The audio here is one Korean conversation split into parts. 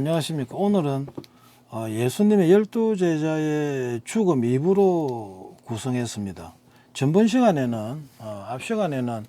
안녕하십니까. 오늘은 예수님의 12제자의 죽음 2부로 구성했습니다. 전번 시간에는 앞 시간에는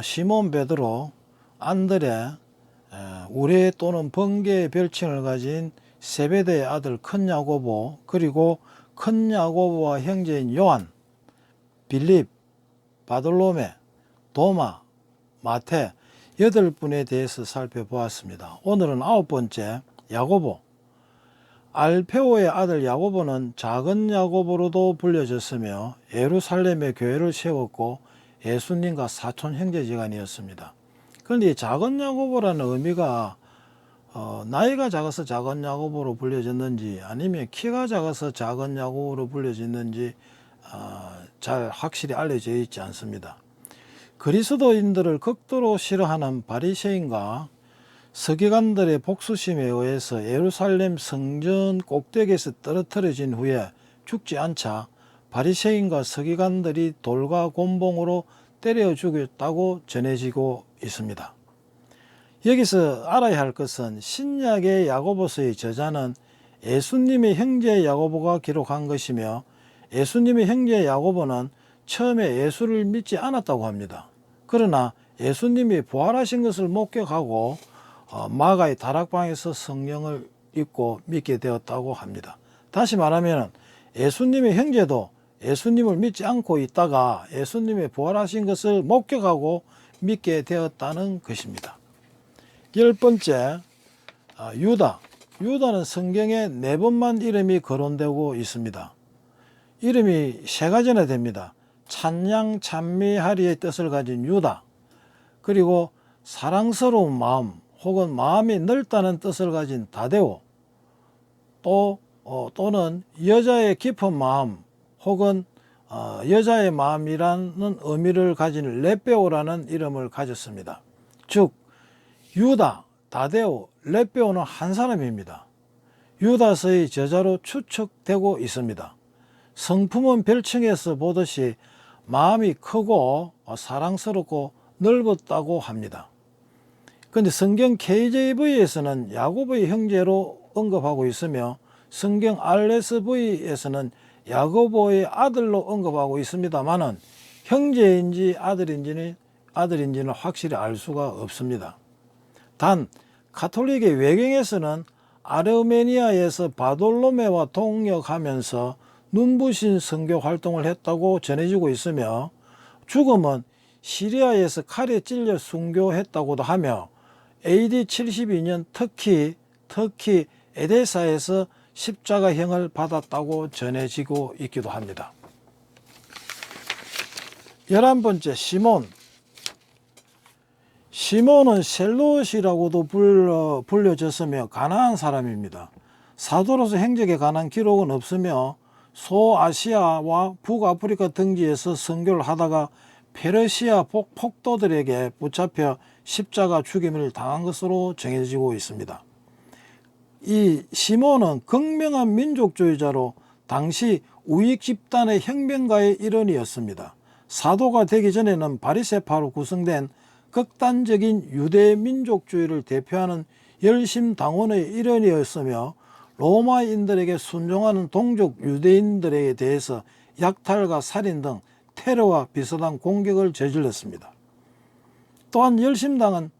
시몬 베드로, 안드레, 우레 또는 번개의 별칭을 가진 세베대의 아들 큰 야고보, 그리고 큰 야고보와 형제인 요한, 빌립, 바돌로메, 도마, 마태 8분에 대해서 살펴보았습니다. 오늘은 9번째 야고보. 알페오의 아들 야고보는 작은 야고보로도 불려졌으며 예루살렘에 교회를 세웠고 예수님과 사촌 형제지간이었습니다. 그런데 작은 야고보라는 의미가 나이가 작아서 작은 야고보로 불려졌는지 아니면 키가 작아서 작은 야고보로 불려졌는지 잘 확실히 알려져 있지 않습니다. 그리스도인들을 극도로 싫어하는 바리새인과 서기관들의 복수심에 의해서 예루살렘 성전 꼭대기에서 떨어뜨려진 후에 죽지 않자 바리새인과 서기관들이 돌과 곤봉으로 때려 죽였다고 전해지고 있습니다. 여기서 알아야 할 것은 신약의 야고보서의 저자는 예수님의 형제 야고보가 기록한 것이며 예수님의 형제 야고보는 처음에 예수를 믿지 않았다고 합니다. 그러나 예수님이 부활하신 것을 목격하고 마가의 다락방에서 성령을 입고 믿게 되었다고 합니다. 다시 말하면 예수님의 형제도 예수님을 믿지 않고 있다가 예수님이 부활하신 것을 목격하고 믿게 되었다는 것입니다. 10번째, 유다. 유다는 성경에 4번만 이름이 거론되고 있습니다. 이름이 3가지나 됩니다. 찬양 찬미하리의 뜻을 가진 유다, 그리고 사랑스러운 마음 혹은 마음이 넓다는 뜻을 가진 다데오, 또는 여자의 깊은 마음 혹은 여자의 마음이라는 의미를 가진 레베오라는 이름을 가졌습니다. 즉 유다, 다데오, 레베오는 한 사람입니다. 유다서의 저자로 추측되고 있습니다. 성품은 별칭에서 보듯이 마음이 크고 사랑스럽고 넓었다고 합니다. 그런데 성경 KJV에서는 야고보의 형제로 언급하고 있으며 성경 RSV에서는 야고보의 아들로 언급하고 있습니다만은 형제인지 아들인지는 확실히 알 수가 없습니다. 단 가톨릭의 외경에서는 아르메니아에서 바돌로메와 동역하면서 눈부신 선교 활동을 했다고 전해지고 있으며 죽음은 시리아에서 칼에 찔려 순교했다고도 하며 AD 72년 터키 에데사에서 십자가형을 받았다고 전해지고 있기도 합니다. 11번째 시몬. 시몬은 셀롯이라고도 불려졌으며 가나안 사람입니다. 사도로서 행적에 관한 기록은 없으며 소아시아와 북아프리카 등지에서 선교를 하다가 페르시아 폭도들에게 붙잡혀 십자가 죽임을 당한 것으로 정해지고 있습니다. 이 시몬은 극명한 민족주의자로 당시 우익 집단의 혁명가의 일원이었습니다. 사도가 되기 전에는 바리새파로 구성된 극단적인 유대 민족주의를 대표하는 열심당원의 일원이었으며 로마인들에게 순종하는 동족 유대인들에 대해서 약탈과 살인 등 테러와 비슷한 공격을 저질렀습니다. 또한 열심당은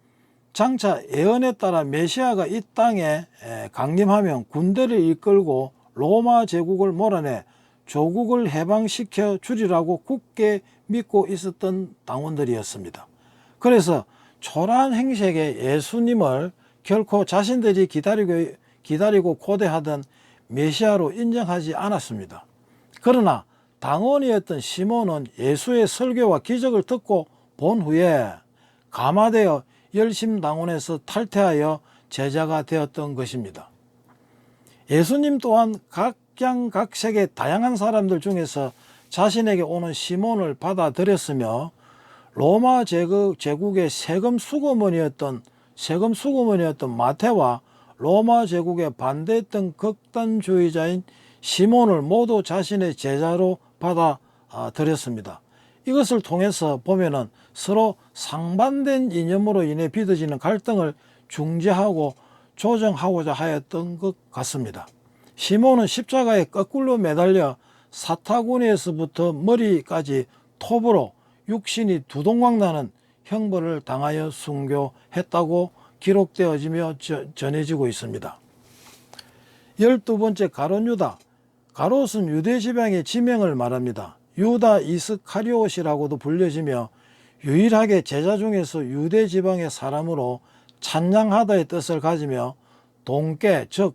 장차 예언에 따라 메시아가 이 땅에 강림하면 군대를 이끌고 로마 제국을 몰아내 조국을 해방시켜 주리라고 굳게 믿고 있었던 당원들이었습니다. 그래서 초라한 행색의 예수님을 결코 자신들이 기다리고 고대하던 메시아로 인정하지 않았습니다. 그러나 당원이었던 시몬은 예수의 설교와 기적을 듣고 본 후에 감화되어 열심당원에서 탈퇴하여 제자가 되었던 것입니다. 예수님 또한 각양각색의 다양한 사람들 중에서 자신에게 오는 시몬을 받아들였으며 로마 제국의 세금 수거문이었던 마태와 로마 제국에 반대했던 극단주의자인 시몬을 모두 자신의 제자로 받아들였습니다. 이것을 통해서 보면은 서로 상반된 이념으로 인해 빚어지는 갈등을 중재하고 조정하고자 하였던 것 같습니다. 시몬은 십자가에 거꾸로 매달려 사타구니에서부터 머리까지 톱으로 육신이 두동강 나는 형벌을 당하여 순교했다고 기록되어지며 전해지고 있습니다. 12번째 가룟 유다. 가롯은 유대 지방의 지명을 말합니다. 유다 이스카리옷이라고도 불려지며 유일하게 제자 중에서 유대 지방의 사람으로 찬양하다의 뜻을 가지며 동계 즉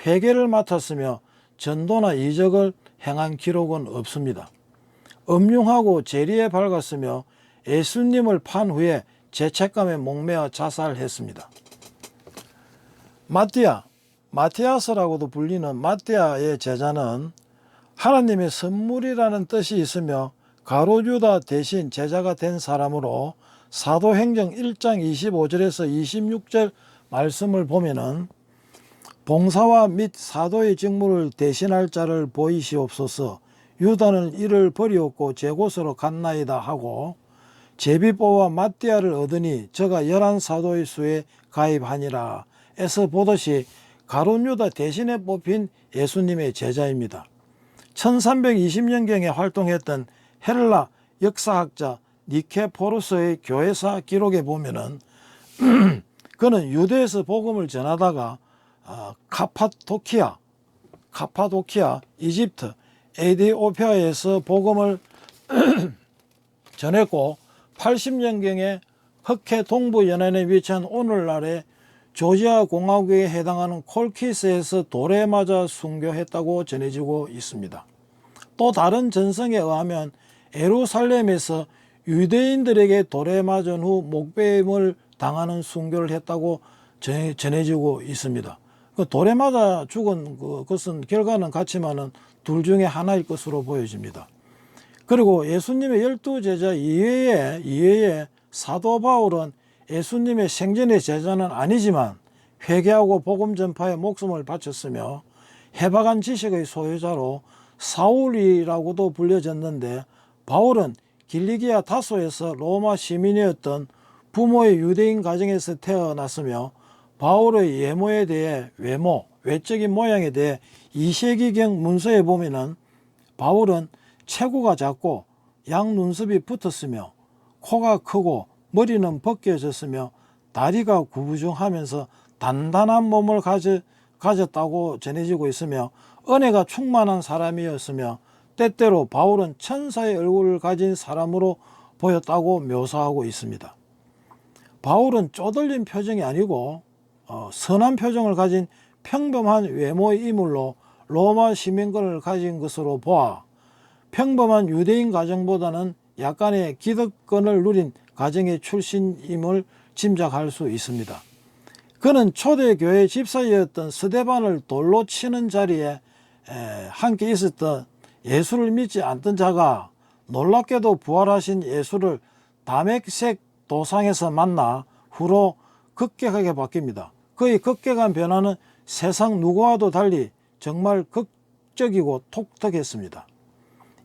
회개를 맡았으며 전도나 이적을 행한 기록은 없습니다. 음흉하고 재리에 밝았으며 예수님을 판 후에 죄책감에 목매어 자살했습니다. 마티아스라고도 불리는 마띠아의 제자는 하나님의 선물이라는 뜻이 있으며 가롯 유다 대신 제자가 된 사람으로 사도행전 1장 25절에서 26절 말씀을 보면은 봉사와 및 사도의 직무를 대신할 자를 보이시옵소서. 유다는 이를 버리었고 제 곳으로 갔나이다 하고 제비뽀와 마띠아를 얻으니 저가 11사도의 수에 가입하니라 에서 보듯이 가룟 유다 대신에 뽑힌 예수님의 제자입니다. 1320년경에 활동했던 헬라 역사학자 니케포루스의 교회사 기록에 보면은 그는 유대에서 복음을 전하다가 카파도키아, 이집트, 에디오피아에서 복음을 전했고 80년경에 흑해 동부 연안에 위치한 오늘날의 조지아 공화국에 해당하는 콜키스에서 돌에 맞아 순교했다고 전해지고 있습니다. 또 다른 전성에 의하면 예루살렘에서 유대인들에게 돌에 맞은 후 목베임을 당하는 순교를 했다고 전해지고 있습니다. 돌에 맞아 죽은 것은 결과는 같지만은 둘 중에 하나일 것으로 보여집니다. 그리고 예수님의 12제자 이외에 사도 바울은 예수님의 생전의 제자는 아니지만 회개하고 복음 전파에 목숨을 바쳤으며 해박한 지식의 소유자로 사울이라고도 불려졌는데 바울은 길리기아 다소에서 로마 시민이었던 부모의 유대인 가정에서 태어났으며 바울의 외적인 모양에 대해 2세기경 문서에 보면은 바울은 체구가 작고 양 눈썹이 붙었으며 코가 크고 머리는 벗겨졌으며 다리가 구부정하면서 단단한 몸을 가졌다고 전해지고 있으며 은혜가 충만한 사람이었으며 때때로 바울은 천사의 얼굴을 가진 사람으로 보였다고 묘사하고 있습니다. 바울은 쪼들린 표정이 아니고 선한 표정을 가진 평범한 외모의 인물로 로마 시민권을 가진 것으로 보아 평범한 유대인 가정보다는 약간의 기득권을 누린 가정의 출신임을 짐작할 수 있습니다. 그는 초대교회 집사였던 스데반을 돌로 치는 자리에 함께 있었던 예수를 믿지 않던 자가 놀랍게도 부활하신 예수를 다메섹 도상에서 만나 후로 급격하게 바뀝니다. 그의 급격한 변화는 세상 누구와도 달리 정말 극적이고 독특했습니다.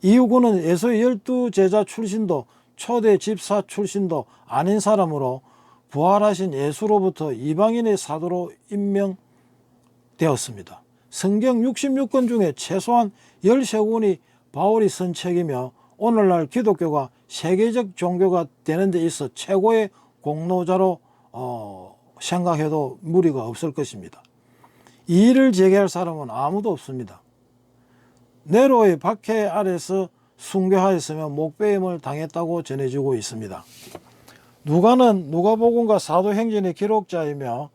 이후 그는 예수의 12제자 출신도 초대 집사 출신도 아닌 사람으로 부활하신 예수로부터 이방인의 사도로 임명되었습니다. 성경 66권 중에 최소한 13권이 바울이 쓴 책이며 오늘날 기독교가 세계적 종교가 되는 데 있어 최고의 공로자로 생각해도 무리가 없을 것입니다. 이 일을 제기할 사람은 아무도 없습니다. 네로의 박해 아래서 순교하였으며 목베임을 당했다고 전해지고 있습니다. 누가는 누가복음과 사도행전의 기록자이며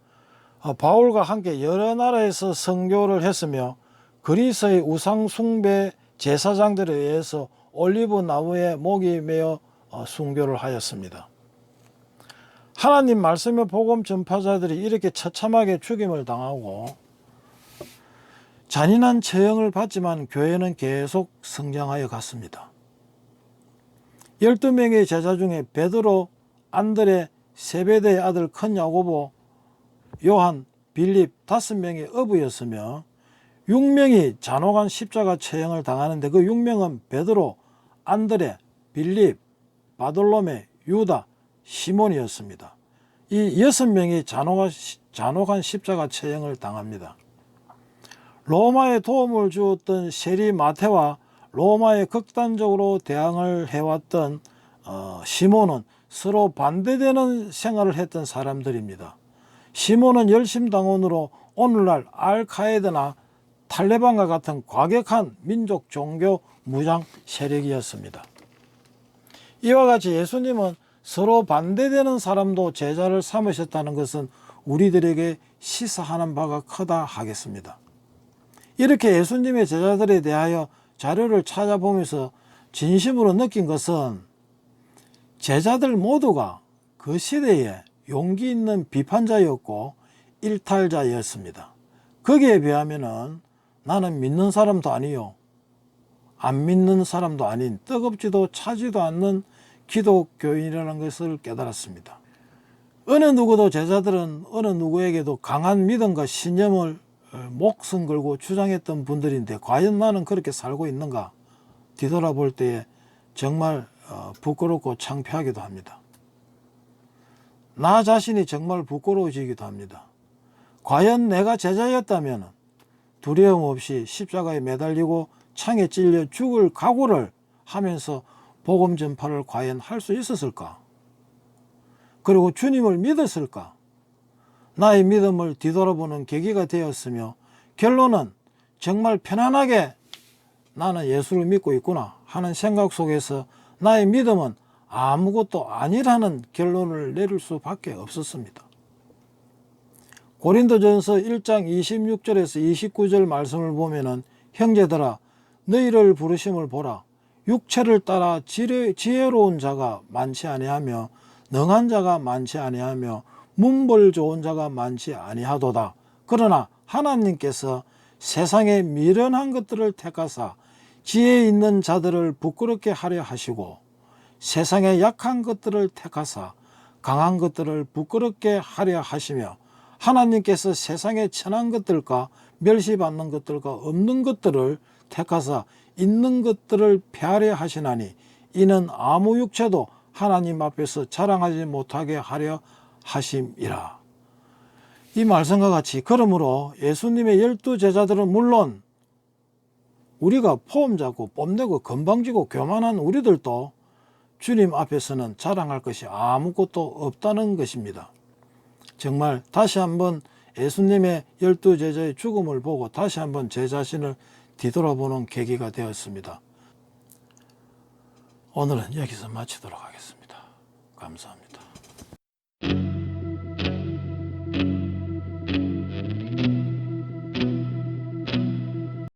바울과 함께 여러 나라에서 선교를 했으며 그리스의 우상 숭배 제사장들에 의해서 올리브 나무에 목이 매어 순교를 하였습니다. 하나님 말씀의 복음 전파자들이 이렇게 처참하게 죽임을 당하고 잔인한 처형을 받지만 교회는 계속 성장하여 갔습니다. 12명의 제자 중에 베드로, 안드레, 세베대의 아들 큰 야고보, 요한, 빌립 5명의 어부였으며 6명이 잔혹한 십자가 처형을 당하는데 그 6명은 베드로, 안드레, 빌립, 바돌로메, 유다, 시몬이었습니다. 이 6명이 잔혹한 십자가 처형을 당합니다. 로마에 도움을 주었던 세리 마테와 로마에 극단적으로 대항을 해왔던 시몬은 서로 반대되는 생활을 했던 사람들입니다. 시몬은 열심당원으로 오늘날 알카에드나 탈레반과 같은 과격한 민족 종교 무장 세력이었습니다. 이와 같이 예수님은 서로 반대되는 사람도 제자를 삼으셨다는 것은 우리들에게 시사하는 바가 크다 하겠습니다. 이렇게 예수님의 제자들에 대하여 자료를 찾아보면서 진심으로 느낀 것은 제자들 모두가 그 시대에 용기 있는 비판자였고 일탈자였습니다. 거기에 비하면 나는 믿는 사람도 아니요 안 믿는 사람도 아닌 뜨겁지도 차지도 않는 기독교인이라는 것을 깨달았습니다. 어느 누구도 제자들은 어느 누구에게도 강한 믿음과 신념을 목숨 걸고 주장했던 분들인데 과연 나는 그렇게 살고 있는가 뒤돌아볼 때에 정말 부끄럽고 창피하기도 합니다. 나 자신이 정말 부끄러워지기도 합니다. 과연 내가 제자였다면 두려움 없이 십자가에 매달리고 창에 찔려 죽을 각오를 하면서 복음 전파를 과연 할 수 있었을까? 그리고 주님을 믿었을까? 나의 믿음을 뒤돌아보는 계기가 되었으며 결론은 정말 편안하게 나는 예수를 믿고 있구나 하는 생각 속에서 나의 믿음은 아무것도 아니라는 결론을 내릴 수밖에 없었습니다. 고린도전서 1장 26절에서 29절 말씀을 보면은 형제들아 너희를 부르심을 보라 육체를 따라 지혜로운 자가 많지 아니하며 능한 자가 많지 아니하며 문벌 좋은 자가 많지 아니하도다. 그러나 하나님께서 세상에 미련한 것들을 택하사 지혜 있는 자들을 부끄럽게 하려 하시고 세상에 약한 것들을 택하사 강한 것들을 부끄럽게 하려 하시며 하나님께서 세상에 천한 것들과 멸시받는 것들과 없는 것들을 택하사 있는 것들을 폐하려 하시나니 이는 아무 육체도 하나님 앞에서 자랑하지 못하게 하려 하심이라. 이 말씀과 같이 그러므로 예수님의 12제자들은 물론 우리가 포함자고 뽐내고 건방지고 교만한 우리들도 주님 앞에서는 자랑할 것이 아무것도 없다는 것입니다. 정말 다시 한번 예수님의 12제자의 죽음을 보고 다시 한번 제 자신을 뒤돌아보는 계기가 되었습니다. 오늘은 여기서 마치도록 하겠습니다. 감사합니다.